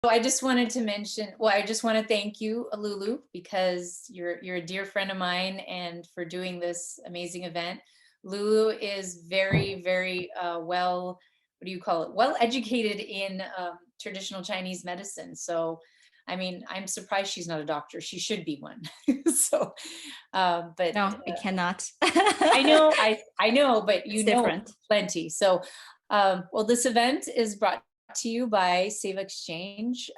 I just wanted to mention, well, I just want to thank you, Lulu, because you're a dear friend of mine, and for doing this amazing event. Lulu is very, very well, what do you call it? Well educated in traditional Chinese medicine. So, I mean, I'm surprised she's not a doctor. She should be one. So, but No, we cannot. I know, but It's different. plenty. So, well, this event is brought to you by Save Exchange,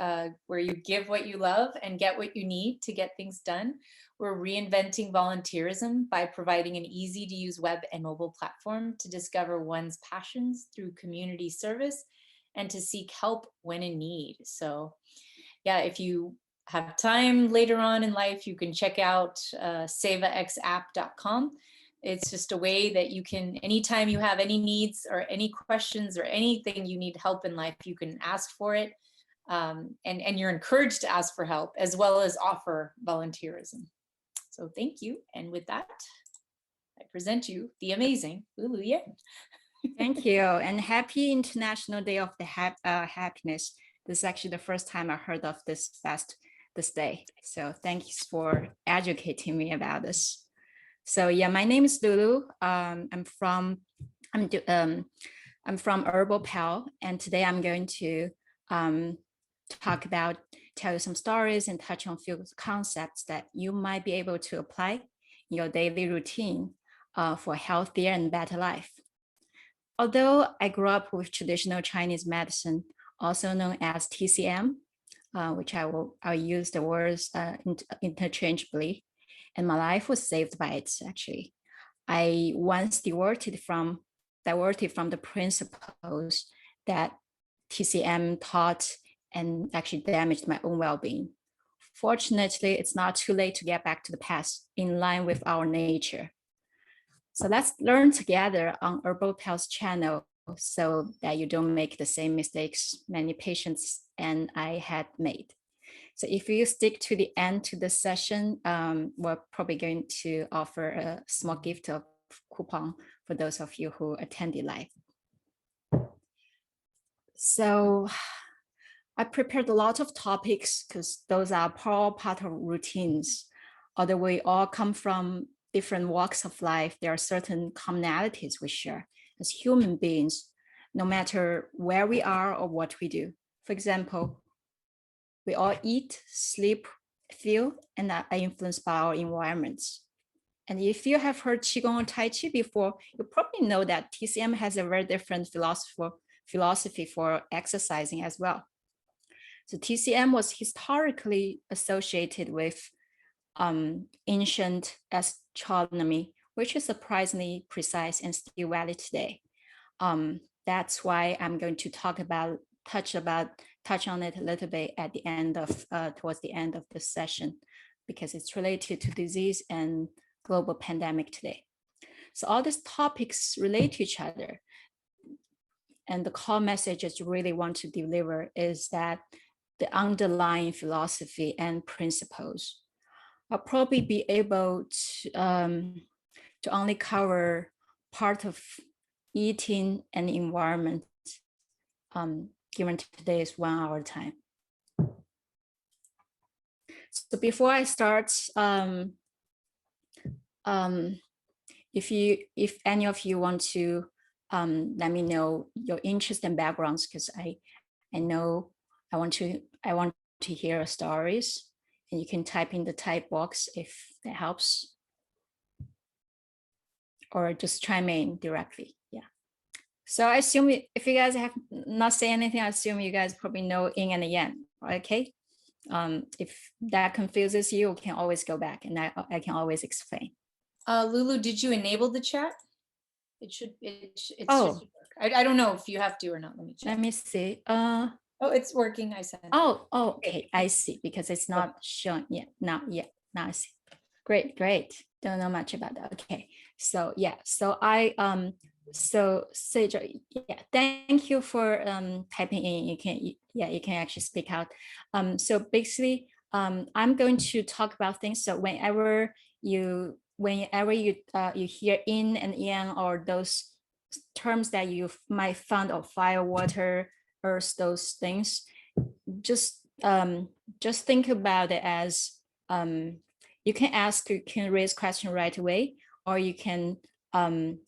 where you give what you love and get what you need to get things done. We're reinventing volunteerism by providing an easy to use web and mobile platform to discover one's passions through community service and to seek help when in need. So, yeah, if you have time later on in life, you can check out savaxapp.com. It's just a way that you can, anytime you have any needs or any questions or anything you need help in life, you can ask for it. And you're encouraged to ask for help as well as offer volunteerism. So thank you. And with that, I present you the amazing Lulu Yan. Thank you. And happy International Day of the Happiness. This is actually the first time I heard of this day. So thanks for educating me about this. So yeah, my name is Lulu. I'm from Herbal-Pal, and today I'm going to tell you some stories and touch on a few concepts that you might be able to apply in your daily routine for a healthier and better life. Although I grew up with traditional Chinese medicine, also known as TCM, which I'll use the words interchangeably, and my life was saved by it, actually. I once diverted from the principles that TCM taught and actually damaged my own well-being. Fortunately, it's not too late to get back to the past in line with our nature. So let's learn together on Herbal-Pal's channel so that you don't make the same mistakes many patients and I had made. So if you stick to the end to the session, we're probably going to offer a small gift of coupon for those of you who attended live. So I prepared a lot of topics because those are all part of routines. Although we all come from different walks of life, there are certain commonalities we share as human beings, no matter where we are or what we do. For example, we all eat, sleep, feel, and are influenced by our environments. And if you have heard Qigong or Tai Chi before, you probably know that TCM has a very different philosophy for exercising as well. So TCM was historically associated with ancient astronomy, which is surprisingly precise and still valid today. That's why I'm going to touch on it a little bit at the end of towards the end of the session, because it's related to disease and global pandemic today. So all these topics relate to each other. And the core message I really want to deliver is that the underlying philosophy and principles. I'll probably be able to only cover part of eating and environment given today's 1 hour time. So before I start, if any of you want to let me know your interest and backgrounds, because I know I want to hear stories, and you can type in the type box if that helps, or just chime in directly. Yeah. So I assume if you guys have not say anything, I assume you guys probably know yin and yang, okay? If that confuses you, you can always go back and I can always explain. Lulu, did you enable the chat? It should work. I don't know if you have to or not. Let me check. Let me see. Oh, it's working. I sent it. Oh, okay. I see, because it's not showing yet. Now I see. Great. Don't know much about that. Okay. So yeah. So so Sage, yeah, thank you for typing in. You can actually speak out. So basically, I'm going to talk about things. So whenever you hear yin and yang, or those terms that you might find of fire, water, earth, those things, just think about it as you can raise question right away, or you can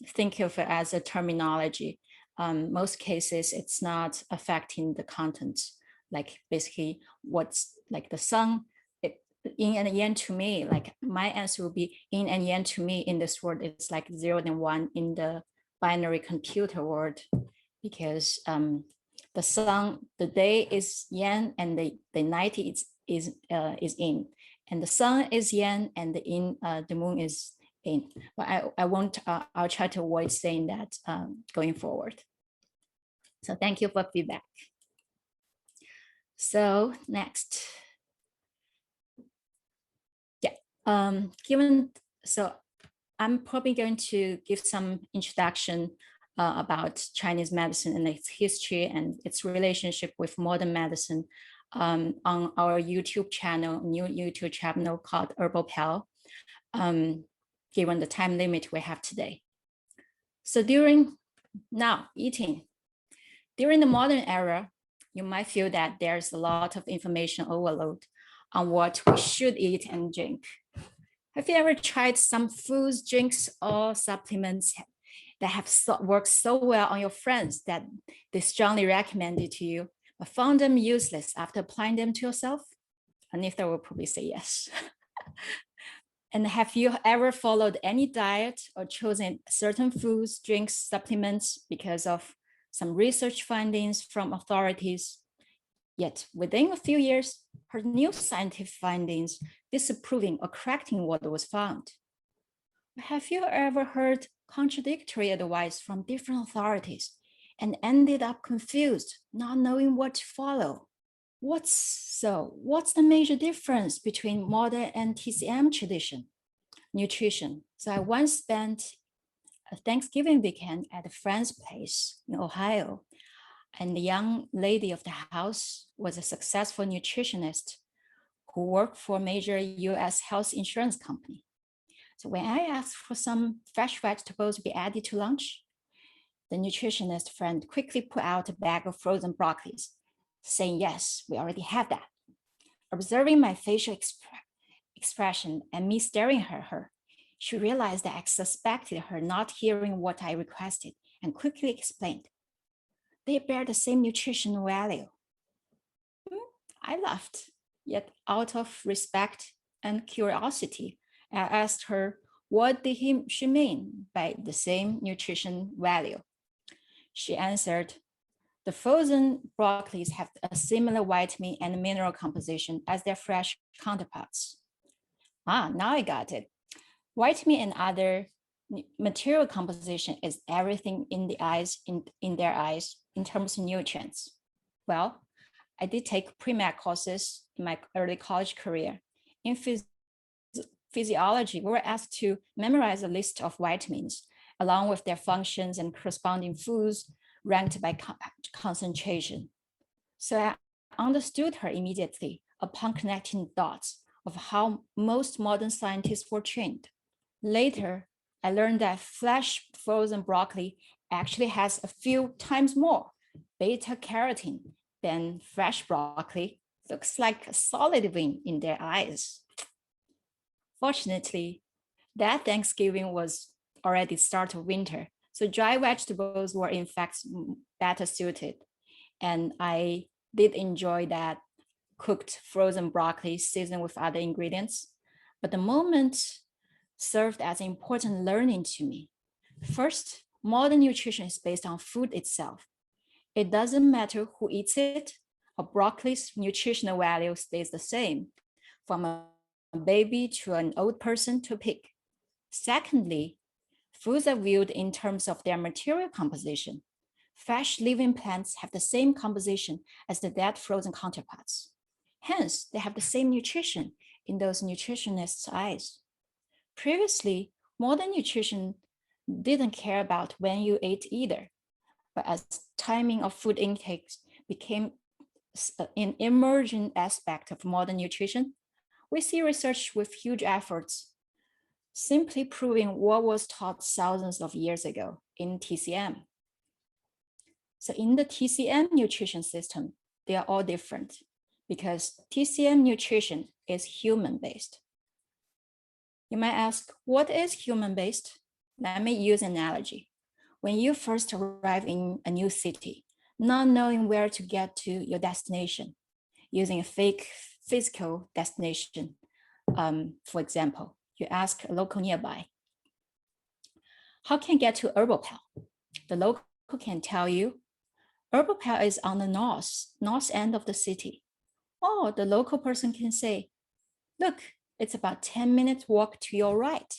think of it as a terminology. Most cases, it's not affecting the content. Like basically, what's like the sun, yin and yang to me. Like my answer will be yin and yang to me in this world. It's like 0 and 1 in the binary computer world, because the sun, the day is yang and the night is yin, and the sun is yang and the moon is yin. But I won't. I'll try to avoid saying that going forward. So thank you for feedback. So next, yeah. So I'm probably going to give some introduction about Chinese medicine and its history and its relationship with modern medicine on our YouTube channel, new YouTube channel called Herbal-Pal, given the time limit we have today. So during the modern era, you might feel that there's a lot of information overload on what we should eat and drink. Have you ever tried some foods, drinks, or supplements that have worked so well on your friends that they strongly recommended to you, but found them useless after applying them to yourself? Anita will probably say yes. And have you ever followed any diet or chosen certain foods, drinks, supplements because of some research findings from authorities? Yet within a few years, heard new scientific findings disapproving or correcting what was found. Have you ever heard contradictory advice from different authorities and ended up confused, not knowing what to follow? What's the major difference between modern and TCM tradition? Nutrition. So I once spent a Thanksgiving weekend at a friend's place in Ohio, and the young lady of the house was a successful nutritionist who worked for a major US health insurance company. So when I asked for some fresh vegetables to be added to lunch, the nutritionist friend quickly put out a bag of frozen broccolis, saying, yes, we already have that. Observing my facial expression and me staring at her, she realized that I suspected her not hearing what I requested and quickly explained, they bear the same nutritional value. I laughed, yet out of respect and curiosity, I asked her, what did she mean by the same nutrition value? She answered, the frozen broccolis have a similar vitamin and mineral composition as their fresh counterparts. Now I got it. Vitamin and other material composition is everything in their eyes in terms of nutrients. Well, I did take pre-med courses in my early college career. In physiology, we were asked to memorize a list of vitamins along with their functions and corresponding foods ranked by concentration. So I understood her immediately upon connecting dots of how most modern scientists were trained. Later, I learned that fresh frozen broccoli actually has a few times more beta carotene than fresh broccoli. Looks like a solid win in their eyes. Fortunately, that Thanksgiving was already start of winter, so dry vegetables were in fact better suited. And I did enjoy that cooked frozen broccoli seasoned with other ingredients. But the moment served as important learning to me. First, modern nutrition is based on food itself. It doesn't matter who eats it, a broccoli's nutritional value stays the same, from a baby to an old person to a pig. Secondly, foods are viewed in terms of their material composition. Fresh living plants have the same composition as the dead frozen counterparts. Hence, they have the same nutrition in those nutritionists' eyes. Previously, modern nutrition didn't care about when you ate either, but as timing of food intakes became an emerging aspect of modern nutrition, we see research with huge efforts simply proving what was taught thousands of years ago in TCM. So in the TCM nutrition system, they are all different because TCM nutrition is human-based. You might ask, what is human-based? Let me use an analogy. When you first arrive in a new city, not knowing where to get to your destination, using a fake physical destination, for example, you ask a local nearby, how can I get to Herbal-Pal? The local can tell you, Herbal-Pal is on the north end of the city. Or the local person can say, look, it's about 10 minutes walk to your right.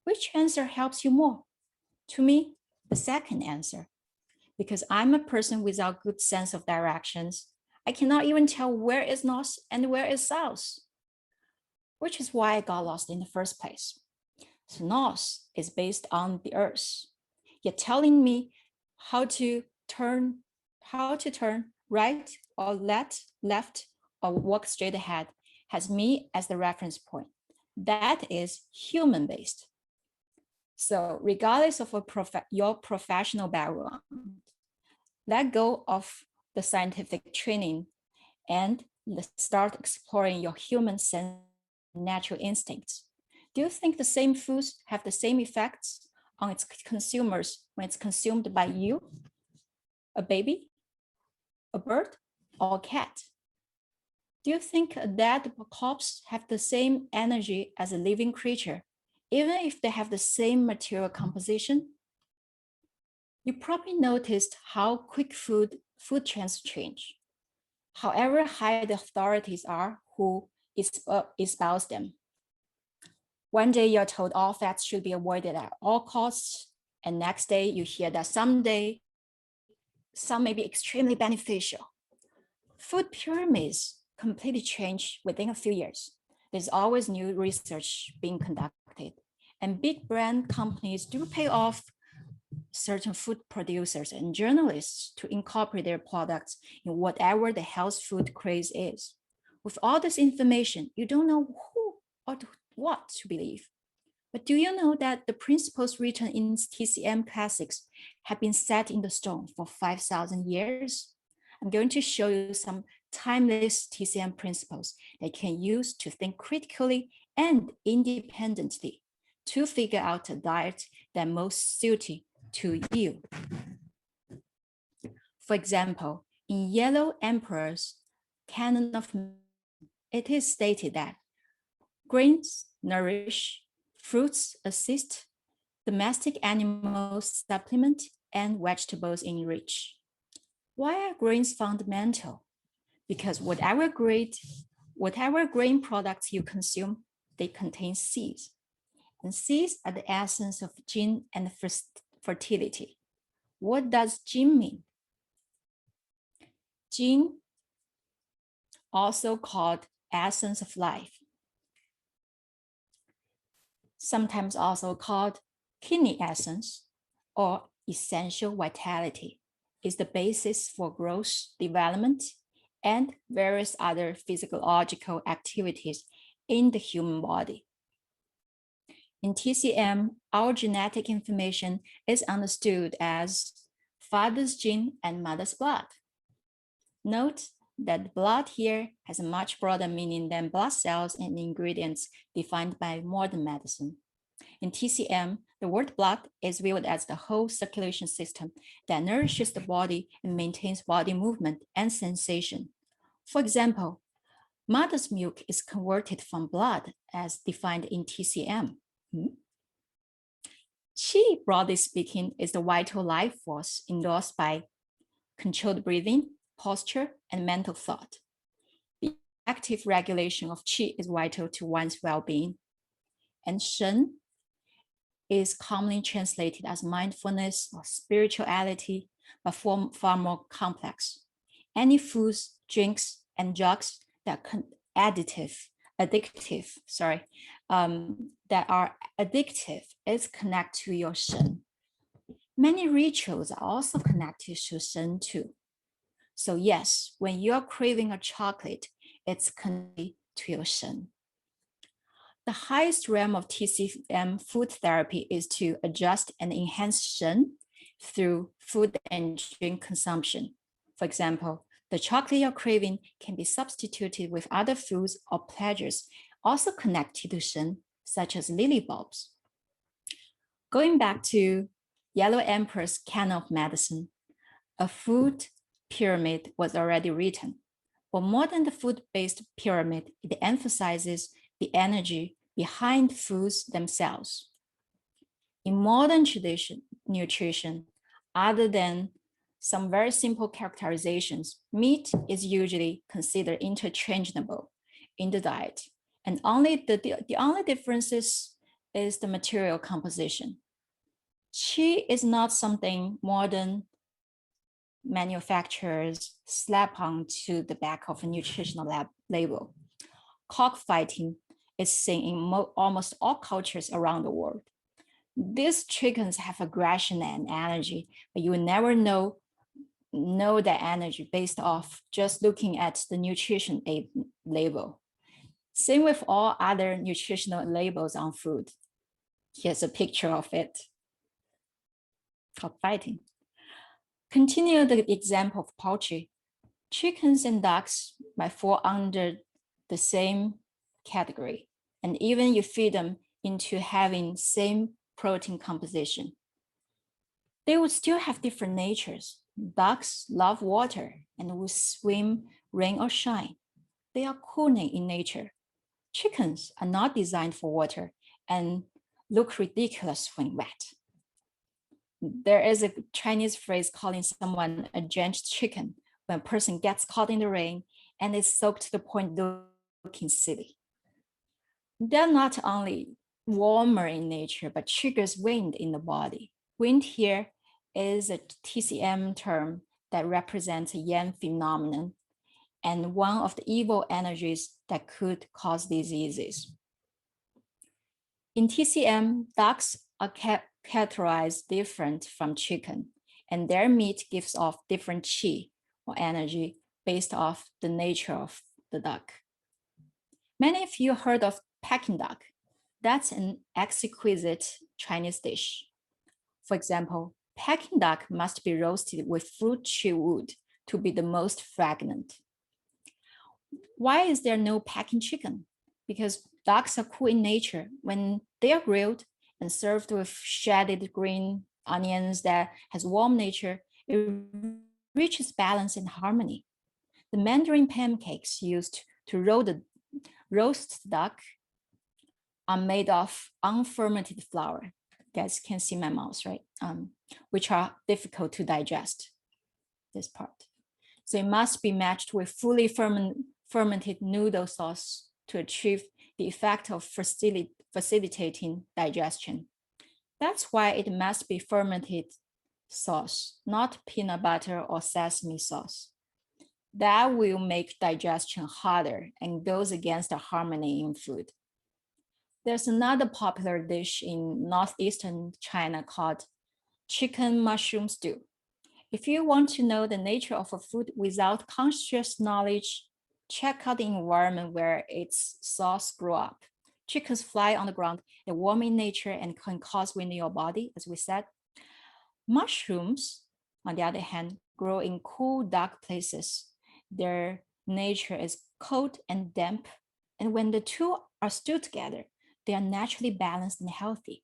Which answer helps you more? To me, the second answer, because I'm a person without good sense of directions. I cannot even tell where is north and where is south, which is why I got lost in the first place. So north is based on the earth. You're telling me how to turn right or left or walk straight ahead has me as the reference point. That is human-based. So regardless of your professional background, let go of the scientific training and start exploring your human sense, natural instincts. Do you think the same foods have the same effects on its consumers when it's consumed by you, a baby, a bird, or a cat? Do you think a dead corpse have the same energy as a living creature, even if they have the same material composition? You probably noticed how quick food trends change. However high the authorities are who espouse them. One day you're told all fats should be avoided at all costs, and next day you hear that some may be extremely beneficial. Food pyramids completely change within a few years. There's always new research being conducted, and big brand companies do pay off certain food producers and journalists to incorporate their products in whatever the health food craze is. With all this information, you don't know who or what to believe. But do you know that the principles written in TCM classics have been set in the stone for 5,000 years? I'm going to show you some timeless TCM principles that you can use to think critically and independently to figure out a diet that most suited to you. For example, in Yellow Emperor's Canon of it is stated that grains nourish, fruits assist, domestic animals supplement, and vegetables enrich. Why are grains fundamental? Because whatever grain products you consume, they contain seeds. And seeds are the essence of gene and fertility. What does gene mean? Gene, also called essence of life, sometimes also called kidney essence or essential vitality, is the basis for growth, development, and various other physiological activities in the human body. In TCM, our genetic information is understood as father's gene and mother's blood. Note that blood here has a much broader meaning than blood cells and ingredients defined by modern medicine. In TCM, the word blood is viewed as the whole circulation system that nourishes the body and maintains body movement and sensation. For example, mother's milk is converted from blood as defined in TCM. Qi, broadly speaking, is the vital life force endorsed by controlled breathing, posture, and mental thought. The active regulation of Qi is vital to one's well-being. And Shen is commonly translated as mindfulness or spirituality, but far more complex. Any foods, drinks, and drugs that are addictive is connected to your Shen. Many rituals are also connected to Shen too. So yes, when you're craving a chocolate, it's connected to your Shen. The highest realm of TCM food therapy is to adjust and enhance Shen through food and drink consumption. For example, The chocolate you're craving can be substituted with other foods or pleasures also connected to Shen, such as lily bulbs. Going back to Yellow Emperor's Canon of Medicine, a food pyramid was already written. But more than the food-based pyramid, it emphasizes the energy behind foods themselves. In modern nutrition, other than some very simple characterizations, meat is usually considered interchangeable in the diet. And the only difference is the material composition. Qi is not something modern manufacturers slap onto the back of a nutritional label. Cockfighting is seen in almost all cultures around the world. These chickens have aggression and energy, but you will never know that energy based off just looking at the nutrition label. Same with all other nutritional labels on food. Here's a picture of it. Cockfighting. Continue the example of poultry. Chickens and ducks might fall under the same category, and even you feed them into having same protein composition, they would still have different natures. Ducks love water and will swim rain or shine. They are cooling in nature. Chickens are not designed for water and look ridiculous when wet. There is a Chinese phrase calling someone a drenched chicken when a person gets caught in the rain and is soaked to the point looking silly. They're not only warmer in nature, but triggers wind in the body. Wind here is a TCM term that represents a yang phenomenon and one of the evil energies that could cause diseases. In TCM, ducks are characterized different from chicken, and their meat gives off different qi or energy based off the nature of the duck. Many of you heard of Peking duck. That's an exquisite Chinese dish. For example, Peking duck must be roasted with fruit tree wood to be the most fragrant. Why is there no Peking chicken? Because ducks are cool in nature. When they are grilled and served with shredded green onions that has warm nature, it reaches balance and harmony. The Mandarin pancakes used to roast duck are made of unfermented flour. You guys can see my mouth, right? Which are difficult to digest, this part. So it must be matched with fully fermented noodle sauce to achieve the effect of facilitating digestion. That's why it must be fermented sauce, not peanut butter or sesame sauce. That will make digestion harder and goes against the harmony in food. There's another popular dish in northeastern China called chicken mushroom stew. If you want to know the nature of a food without conscious knowledge, check out the environment where its sauce grew up. Chickens fly on the ground, they're warm in nature and can cause wind in your body, as we said. Mushrooms, on the other hand, grow in cool, dark places. Their nature is cold and damp, and when the two are stewed together, they are naturally balanced and healthy.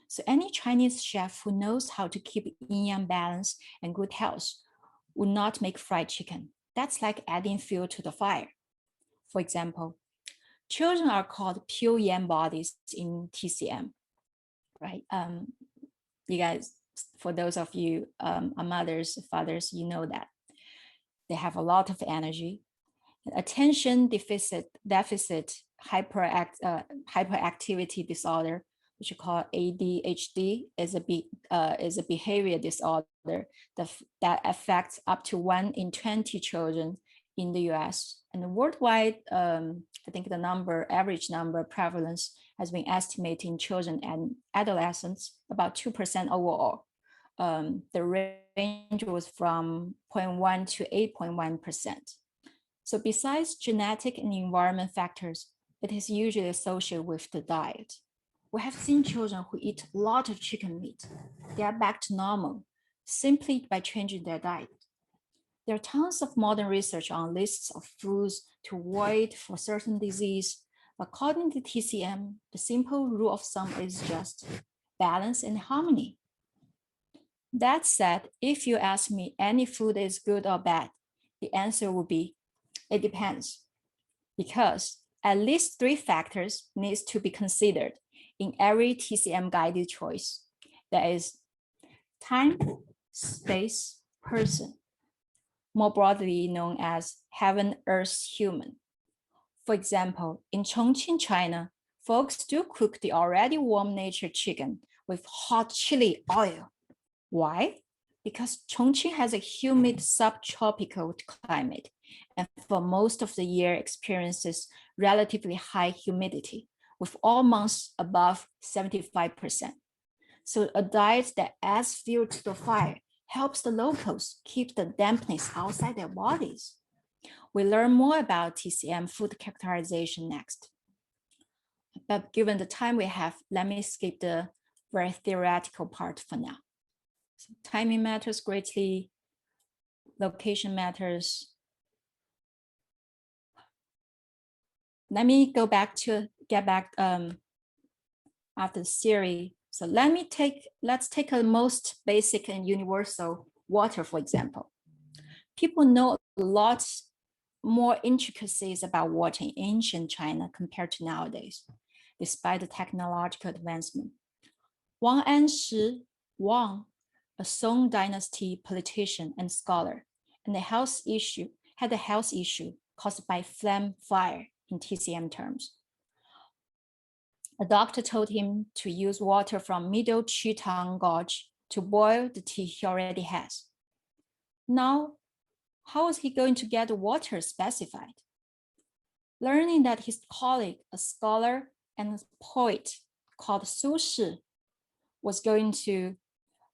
So any Chinese chef who knows how to keep yin-yang balance and good health would not make fried chicken. That's like adding fuel to the fire. For example, children are called pure yang bodies in TCM, right? You guys, for those of you are mothers, fathers, you know that. They have a lot of energy. Attention deficit hyperactivity disorder, which we call ADHD, is a behavior disorder that affects up to 1 in 20 children in the US. And worldwide, I think the average number prevalence has been estimated in children and adolescents about 2% overall. The range was from 0.1 to 8.1%. So besides genetic and environment factors, it is usually associated with the diet. We have seen children who eat a lot of chicken meat. They are back to normal simply by changing their diet. There are tons of modern research on lists of foods to avoid for certain disease. According to TCM, the simple rule of thumb is just balance and harmony. That said, if you ask me any food is good or bad, the answer would be, it depends. Because at least 3 factors needs to be considered in every TCM guided choice. That is time, space, person, more broadly known as heaven, earth, human. For example, in Chongqing, China, folks do cook the already warm-natured chicken with hot chili oil. Why? Because Chongqing has a humid subtropical climate and for most of the year experiences relatively high humidity with all months above 75%. So a diet that adds fuel to the fire helps the locals keep the dampness outside their bodies. We learn more about TCM food characterization next. But given the time we have, let me skip the very theoretical part for now. So timing matters greatly, location matters. Let me get back after the theory. So let's take a most basic and universal water, for example. People know a lot more intricacies about water in ancient China compared to nowadays, despite the technological advancement. Wang Anshi, a Song dynasty politician and scholar, and had a health issue caused by phlegm fire in TCM terms. A doctor told him to use water from middle Chitang Gorge to boil the tea he already has. Now, how is he going to get the water specified? Learning that his colleague, a scholar and a poet called Su Shi, was going to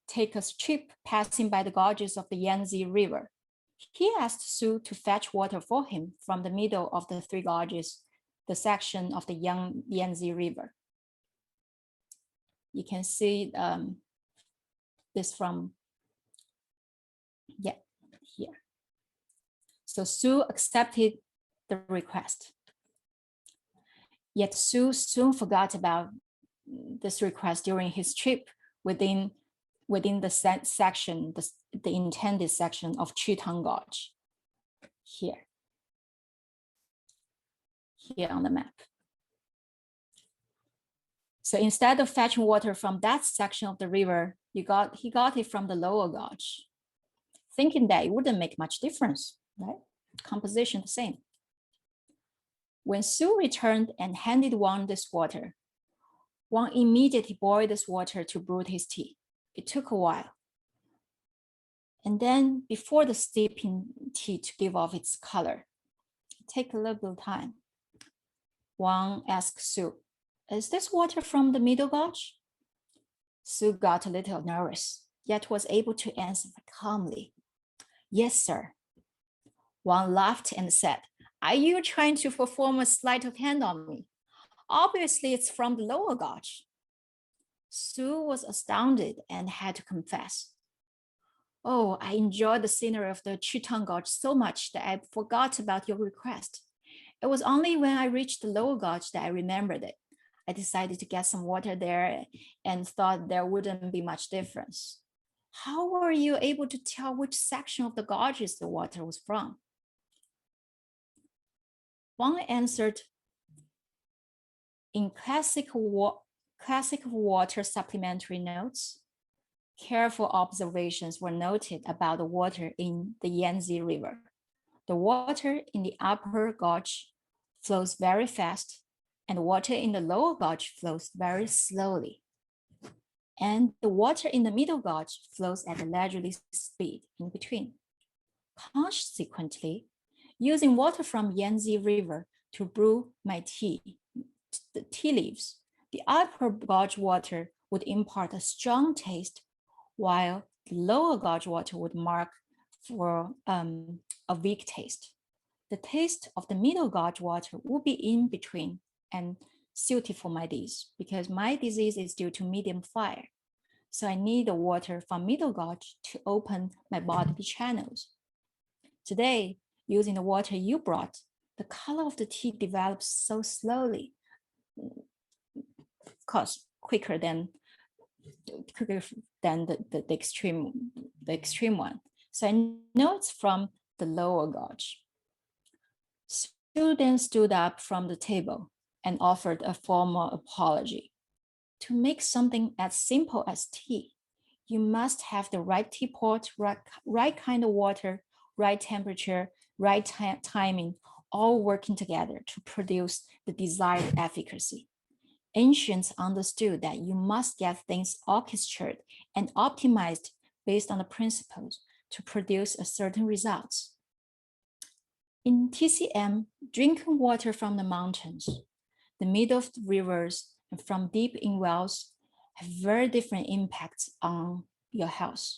take a trip passing by the gorges of the Yangtze River, he asked Su to fetch water for him from the middle of the 3 gorges, the section of the Yangtze River. You can see this from, here. So Su accepted the request. Yet Su soon forgot about this request during his trip within the section, the intended section of Chitang Gorge, here on the map. So instead of fetching water from that section of the river, he got it from the lower gorge, thinking that it wouldn't make much difference, right? Composition the same. When Su returned and handed Wang this water, Wang immediately boiled this water to brew his tea. It took a while. And then before the steeping tea to give off its color, it take a little bit of time. Wang asked Su, "Is this water from the middle gorge?" Su got a little nervous, yet was able to answer calmly, "Yes, sir." Wang laughed and said, "Are you trying to perform a sleight of hand on me? Obviously, it's from the lower gorge." Su was astounded and had to confess, "Oh, I enjoyed the scenery of the Chitang Gorge so much that I forgot about your request. It was only when I reached the lower gorge that I remembered it. I decided to get some water there and thought there wouldn't be much difference." "How were you able to tell which section of the gorges the water was from?" Wang answered, "In classic water supplementary notes, careful observations were noted about the water in the Yangtze River. The water in the upper gorge flows very fast, and the water in the lower gorge flows very slowly. And the water in the middle gorge flows at a leisurely speed in between. Consequently, using water from Yangtze River to brew my tea, the tea leaves, the upper gorge water would impart a strong taste, while the lower gorge water would mark for a weak taste. The taste of the middle gorge water would be in between and suited for my disease, because my disease is due to medium fire. So I need the water from middle gorge to open my bodily channels. Today, using the water you brought, the color of the tea develops so slowly, of course, quicker than the extreme one. So I know it's from the lower gauge. Sue then stood up from the table and offered a formal apology. To make something as simple as tea, you must have the right teapot, right kind of water, right temperature, right timing, all working together to produce the desired efficacy. Ancients understood that you must get things orchestrated and optimized based on the principles to produce a certain results. In TCM, drinking water from the mountains, the middle of the rivers, and from deep in wells have very different impacts on your health.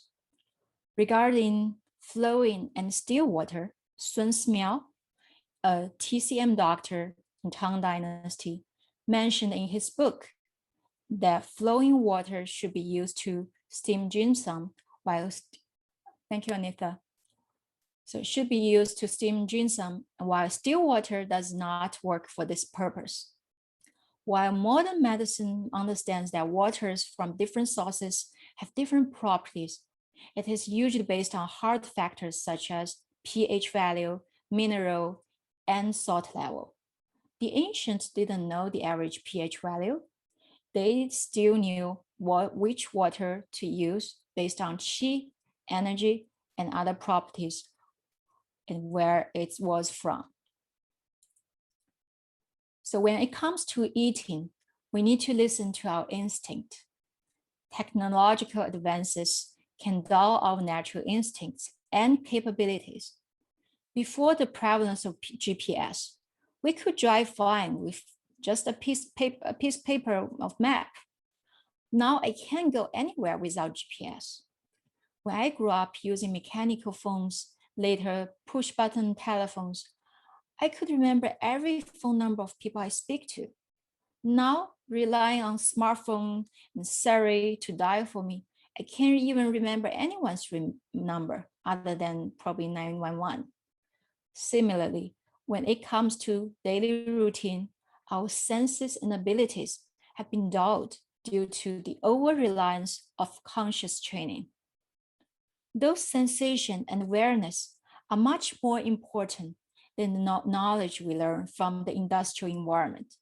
Regarding flowing and still water, Sun Smyao, a TCM doctor in Tang Dynasty, mentioned in his book that flowing water should be used to steam ginseng thank you, Anita. So it should be used to steam ginseng, while still water does not work for this purpose. While modern medicine understands that waters from different sources have different properties, it is usually based on hard factors such as pH value, mineral, and salt level. The ancients didn't know the average pH value. They still knew which water to use based on qi, energy, and other properties and where it was from. So when it comes to eating, we need to listen to our instinct. Technological advances can dull our natural instincts and capabilities. Before the prevalence of GPS, we could drive fine with just a piece of paper of map. Now I can't go anywhere without GPS. When I grew up using mechanical phones, later push-button telephones, I could remember every phone number of people I speak to. Now, relying on smartphone and Siri to dial for me, I can't even remember anyone's number other than probably 911. Similarly, when it comes to daily routine, our senses and abilities have been dulled due to the over-reliance of conscious training. Those sensation and awareness are much more important than the knowledge we learn from the industrial environment.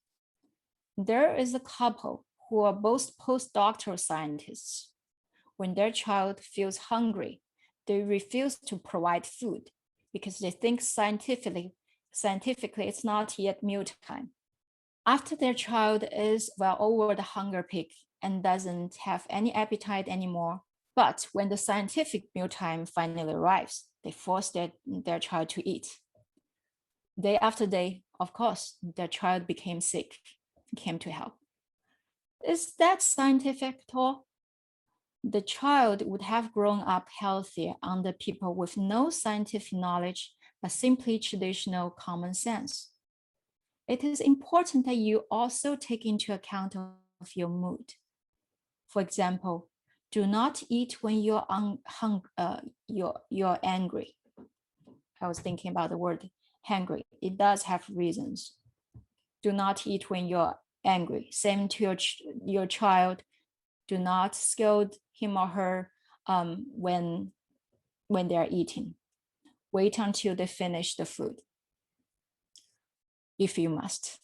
There is a couple who are both postdoctoral scientists. When their child feels hungry, they refuse to provide food because they think scientifically it's not yet mealtime. After their child is well over the hunger peak and doesn't have any appetite anymore, but when the scientific mealtime finally arrives, they force their child to eat. Day after day, of course, their child became sick, came to help. Is that scientific at all? The child would have grown up healthier under people with no scientific knowledge, but simply traditional common sense. It is important that you also take into account of your mood. For example, do not eat when you're angry. I was thinking about the word hungry. It does have reasons. Do not eat when you're angry. Same to your child. Do not scold him or her when they're eating. Wait until they finish the food, if you must.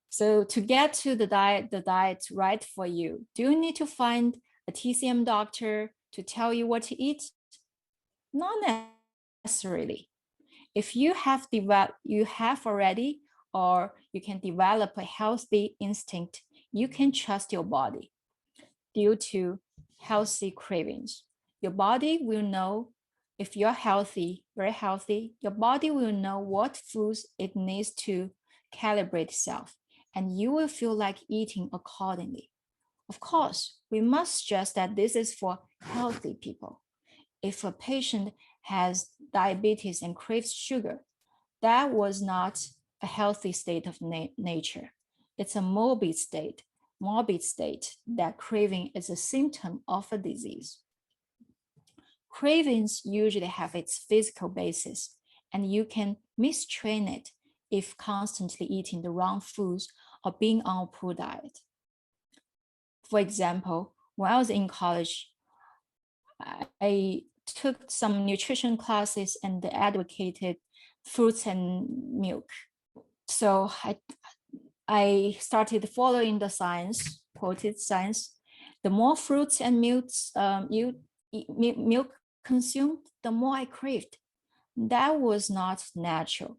So to get to the diet right for you, do you need to find a TCM doctor to tell you what to eat? Not necessarily. If you have already, or you can develop a healthy instinct, you can trust your body. Due to healthy cravings, your body will know if you're healthy, very healthy, your body will know what foods it needs to calibrate itself, and you will feel like eating accordingly. Of course, we must stress that this is for healthy people. If a patient has diabetes and craves sugar, that was not a healthy state of nature. It's a morbid state that craving is a symptom of a disease. Cravings usually have its physical basis and you can mistrain it if constantly eating the wrong foods or being on a poor diet. For example, when I was in college, I took some nutrition classes and advocated fruits and milk. So I started following the science, quoted science. The more fruits and milk consumed, the more I craved. That was not natural.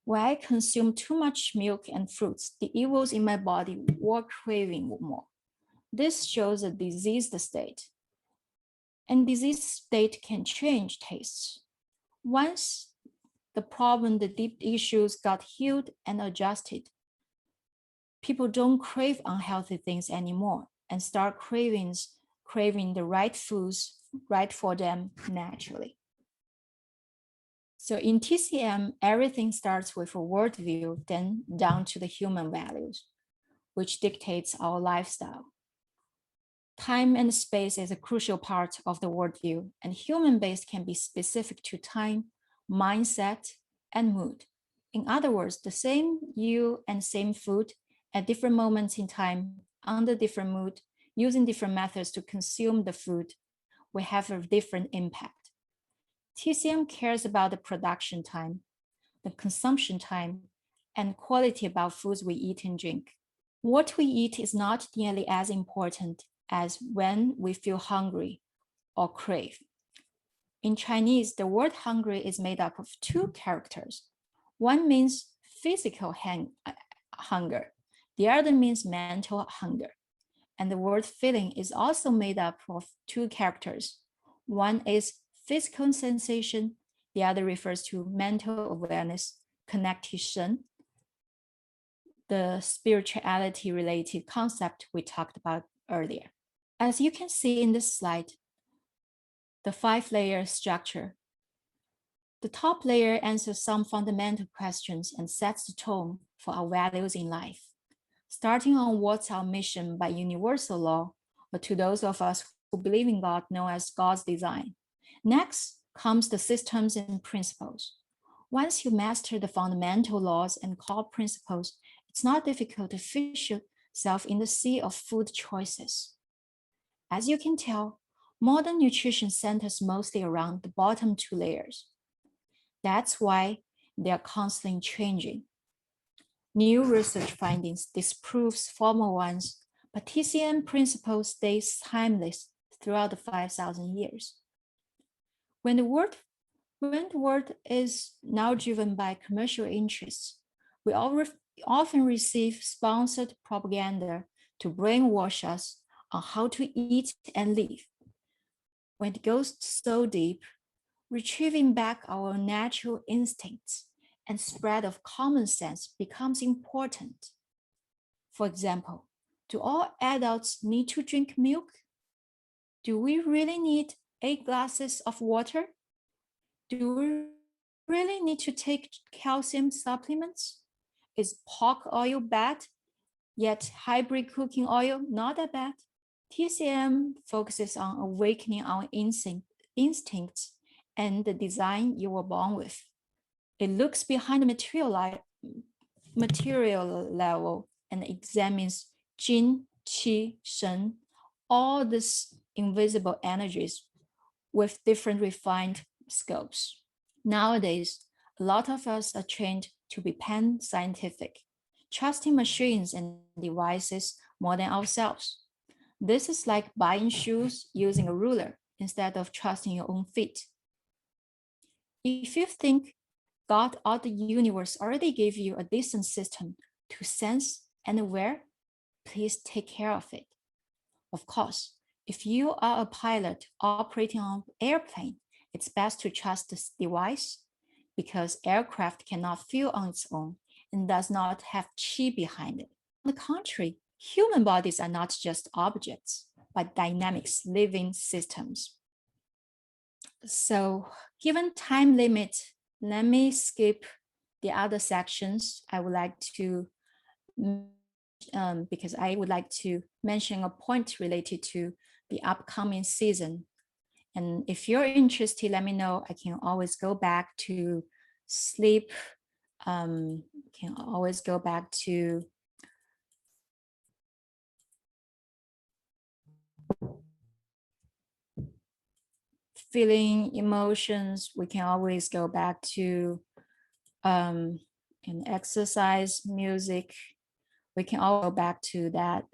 When I consumed too much milk and fruits, the evils in my body were craving more. This shows a diseased state. And diseased state can change tastes. Once the problem, the deep issues got healed and adjusted, people don't crave unhealthy things anymore and start craving the right foods right for them naturally. So in TCM, everything starts with a worldview, then down to the human values, which dictates our lifestyle. Time and space is a crucial part of the worldview, and human-based can be specific to time, mindset, and mood. In other words, the same you and same food at different moments in time, under different mood, using different methods to consume the food will have a different impact. TCM cares about the production time, the consumption time, and quality about foods we eat and drink. What we eat is not nearly as important as when we feel hungry or crave. In Chinese, the word hungry is made up of two characters. One means physical hunger, the other means mental hunger. And the word feeling is also made up of two characters. One is physical sensation, the other refers to mental awareness, connection, the spirituality related concept we talked about earlier. As you can see in this slide, the 5-layer structure. The top layer answers some fundamental questions and sets the tone for our values in life. Starting on what's our mission by universal law, or to those of us who believe in God known as God's design. Next comes the systems and principles. Once you master the fundamental laws and core principles, it's not difficult to fish yourself in the sea of food choices. As you can tell, modern nutrition centers mostly around the bottom 2 layers. That's why they are constantly changing. New research findings disproves former ones, but TCM principle stays timeless throughout the 5,000 years. When the world is now driven by commercial interests, we often receive sponsored propaganda to brainwash us on how to eat and live. When it goes so deep, retrieving back our natural instincts and spread of common sense becomes important. For example, do all adults need to drink milk? Do we really need 8 glasses of water? Do we really need to take calcium supplements? Is pork oil bad, yet hybrid cooking oil not that bad? TCM focuses on awakening our instincts and the design you were born with. It looks behind the material level and examines Jin, Qi, Shen, all these invisible energies with different refined scopes. Nowadays, a lot of us are trained to be pan-scientific, trusting machines and devices more than ourselves. This is like buying shoes using a ruler instead of trusting your own feet. If you think God or the universe already gave you a decent system to sense and wear, please take care of it. Of course, if you are a pilot operating on an airplane, it's best to trust this device because aircraft cannot feel on its own and does not have qi behind it. On the contrary, human bodies are not just objects, but dynamic living systems. So given time limit, let me skip the other sections. I would like to, because I would like to mention a point related to the upcoming season And if you're interested, let me know. I can always go back to sleep. Can always go back to feeling emotions. We can always go back to and exercise, music. We can all go back to that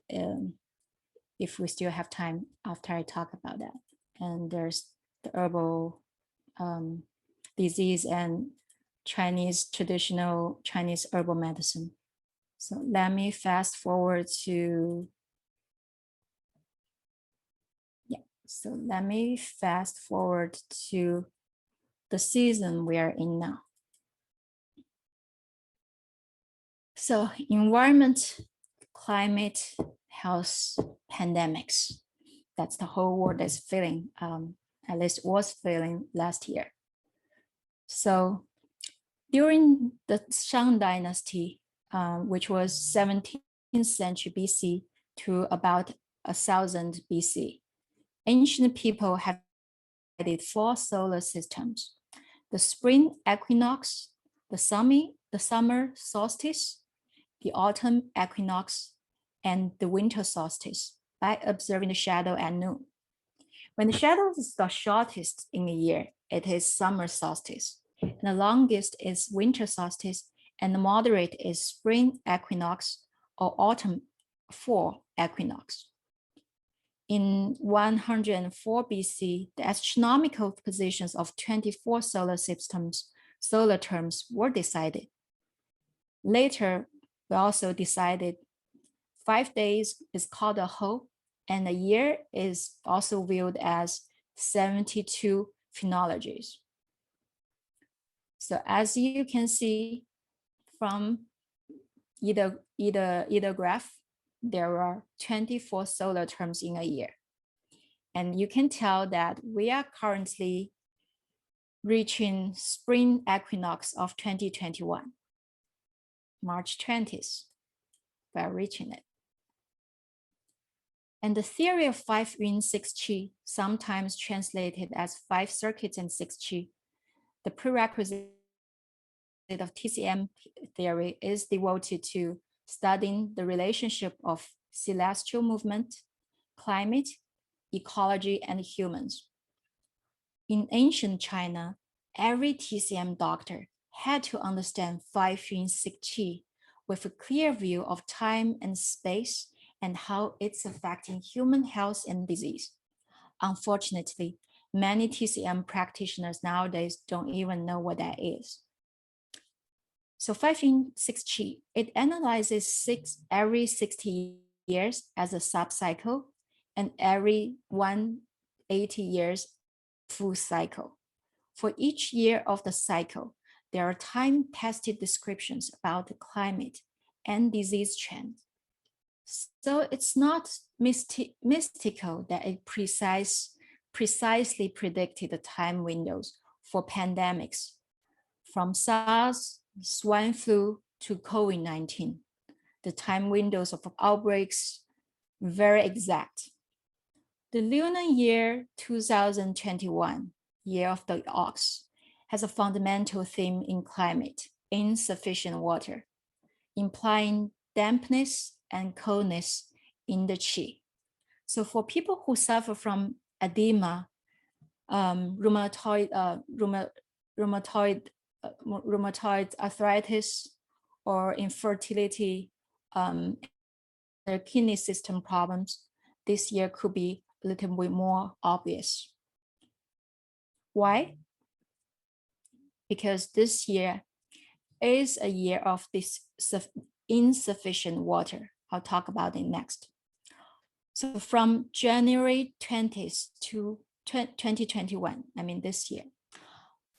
if we still have time after I talk about that. And there's the herbal disease and traditional Chinese herbal medicine. So let me fast forward to, so let me fast forward to the season we are in now. So environment, climate, health, pandemics. That's the whole world is feeling, at least was feeling last year. So during the Shang Dynasty, which was 17th century BC to about 1000 BC, ancient people have divided 4 solar systems: the spring equinox, the summer solstice, the autumn equinox, and the winter solstice by observing the shadow at noon. When the shadow is the shortest in a year, it is summer solstice. And the longest is winter solstice, and the moderate is spring equinox or autumn fall equinox. In 104 BC, the astronomical positions of 24 solar terms were decided. Later, we also decided 5 days is called a whole, and a year is also viewed as 72 phenologies. So as you can see from either graph, there are 24 solar terms in a year. And you can tell that we are currently reaching spring equinox of 2021, March 20th, we are reaching it. And the theory of 5 yin, 6 qi, sometimes translated as 5 circuits and 6 qi, the prerequisite of TCM theory is devoted to studying the relationship of celestial movement, climate, ecology, and humans. In ancient China, every TCM doctor had to understand 5 yin, 6 qi with a clear view of time and space and how it's affecting human health and disease. Unfortunately, many TCM practitioners nowadays don't even know what that is. So 5 yin, 6 qi, it analyzes every 60 years as a sub-cycle and every 180 years full cycle. For each year of the cycle, there are time-tested descriptions about the climate and disease trends. So it's not mystical that it precisely predicted the time windows for pandemics, from SARS, swine flu to COVID-19. The time windows of outbreaks very exact. The lunar year 2021, year of the ox, has a fundamental theme in climate: insufficient water, implying dampness and coldness in the qi. So for people who suffer from edema, rheumatoid arthritis, or infertility, their kidney system problems, this year could be a little bit more obvious. Why? Because this year is a year of this insufficient water. I'll talk about it next. So from January 20th to 2021, I mean this year,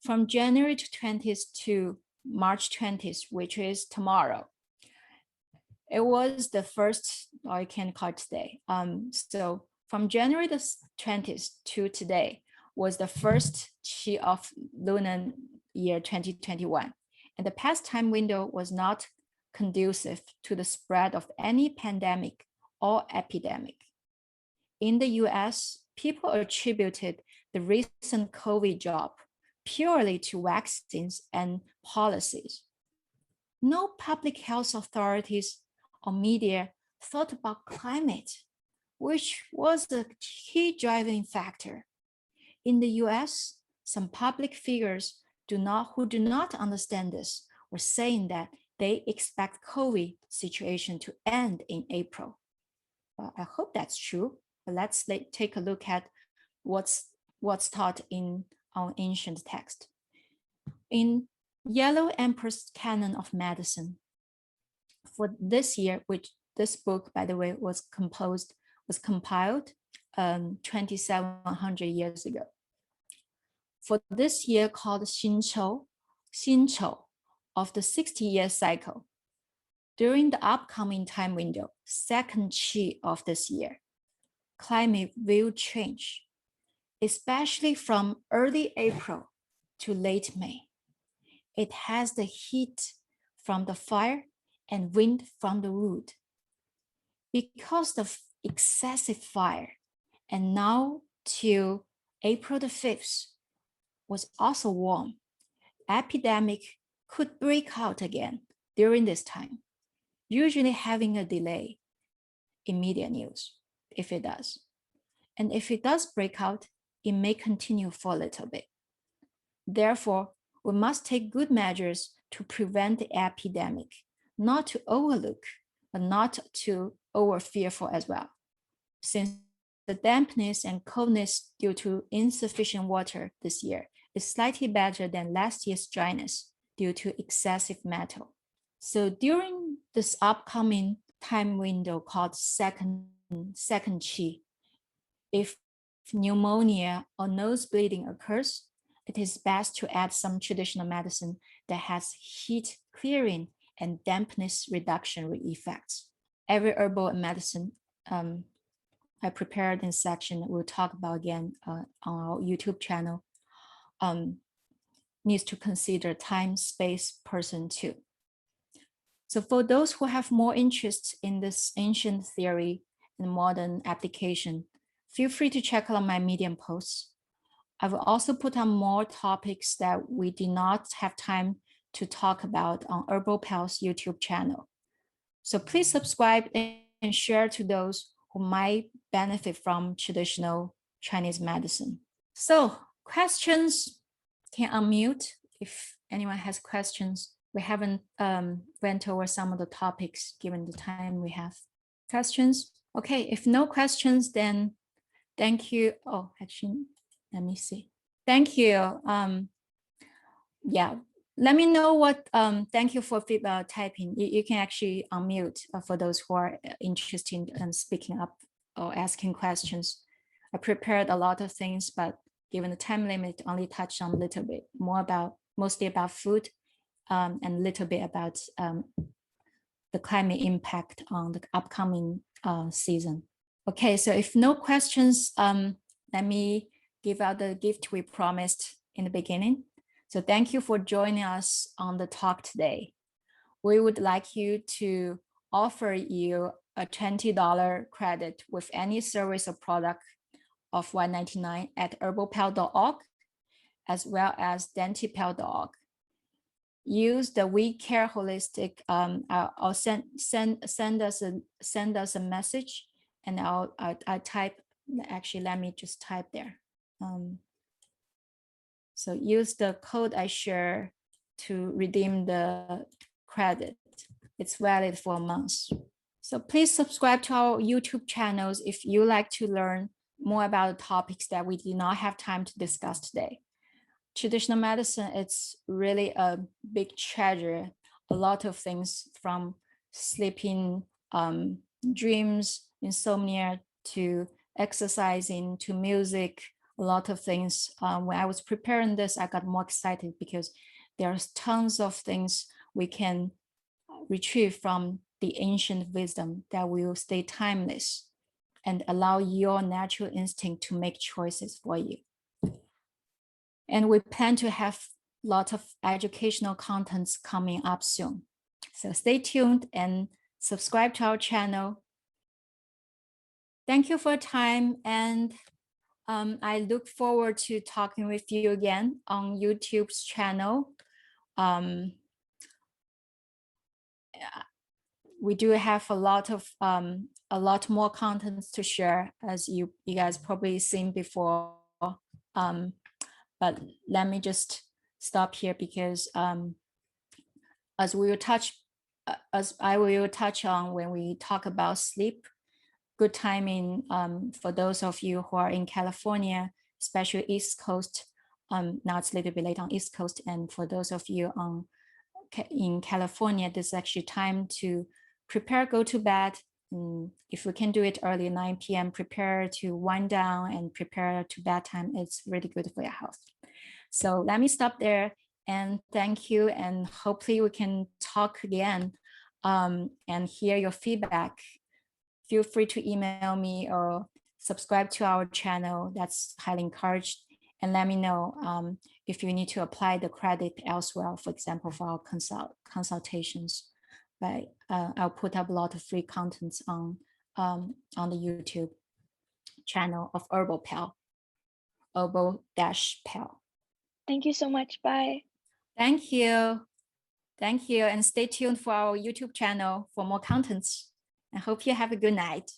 from January 20th to March 20th, which is tomorrow, it was the first, or I can call it today. So from January the 20th to today was the first qi of lunar year 2021. And the past time window was not conducive to the spread of any pandemic or epidemic. in the US, people attributed the recent COVID drop purely to vaccines and policies. No public health authorities or media thought about climate, which was the key driving factor. In the US, some public figures who do not understand this were saying that they expect COVID situation to end in April. Well, I hope that's true, but let's take a look at what's taught in our ancient text. In Yellow Emperor's Canon of Medicine, for this year, which this book, by the way, was compiled 2,700 years ago. For this year called Xinchou of the 60-year cycle, during the upcoming time window, second Qi of this year, climate will change, especially from early April to late May. It has the heat from the fire and wind from the wood. Because of excessive fire, and now till April the 5th was also warm, epidemic could break out again during this time, usually having a delay in media news, if it does. And if it does break out, it may continue for a little bit. Therefore, we must take good measures to prevent the epidemic, not to overlook, but not to over fearful as well. Since the dampness and coldness due to insufficient water this year is slightly better than last year's dryness due to excessive metal. So during this upcoming time window called second Qi, if pneumonia or nose bleeding occurs, it is best to add some traditional medicine that has heat clearing and dampness reduction effects. Every herbal medicine I prepared in section we'll talk about again on our YouTube channel needs to consider time, space, person too. So for those who have more interest in this ancient theory and modern application, feel free to check out my Medium posts. I will also put on more topics that we did not have time to talk about on Herbal-Pal's YouTube channel. So please subscribe and share to those who might benefit from traditional Chinese medicine. So questions, can unmute if anyone has questions. We haven't went over some of the topics given the time we have. Questions? Okay, if no questions, then thank you. Oh, actually, let me see. Thank you. Yeah, let me know what, thank you for typing. You can actually unmute for those who are interested in speaking up or asking questions. I prepared a lot of things, but given the time limit, only touched on a little bit more about, mostly about food and a little bit about the climate impact on the upcoming season. Okay, so if no questions, let me give out the gift we promised in the beginning. So thank you for joining us on the talk today. We would like you to offer you a $20 credit with any service or product of $1.99 at herbal-pal.org, as well as dentipal.org. Use the We Care Holistic. I'll send us a message, and I'll type. Actually, let me just type there. So use the code I share to redeem the credit. It's valid for a month. So please subscribe to our YouTube channels if you like to learn more about the topics that we did not have time to discuss today. Traditional medicine, it's really a big treasure. A lot of things from sleeping, dreams, insomnia, to exercising, to music, a lot of things. When I was preparing this, I got more excited because there's tons of things we can retrieve from the ancient wisdom that will stay timeless and allow your natural instinct to make choices for you. And we plan to have a lot of educational contents coming up soon. So stay tuned and subscribe to our channel. thank you for your time, and I look forward to talking with you again on YouTube's channel. We do have a lot more contents to share, as you guys probably seen before. But let me just stop here, because as I will touch on when we talk about sleep, good timing for those of you who are in California, especially East Coast. Now it's a little bit late on East Coast, and for those of you in California, this is actually time to prepare, go to bed. If we can do it early, 9 p.m., prepare to wind down and prepare to bedtime. It's really good for your health. So let me stop there, and thank you. And hopefully we can talk again and hear your feedback. Feel free to email me or subscribe to our channel. That's highly encouraged. And let me know if you need to apply the credit elsewhere, for example, for our consultations. But I'll put up a lot of free contents on the YouTube channel of Herbal-Pal, Herbal-Pal. Thank you so much. Bye. Thank you. Thank you. And stay tuned for our YouTube channel for more contents. I hope you have a good night.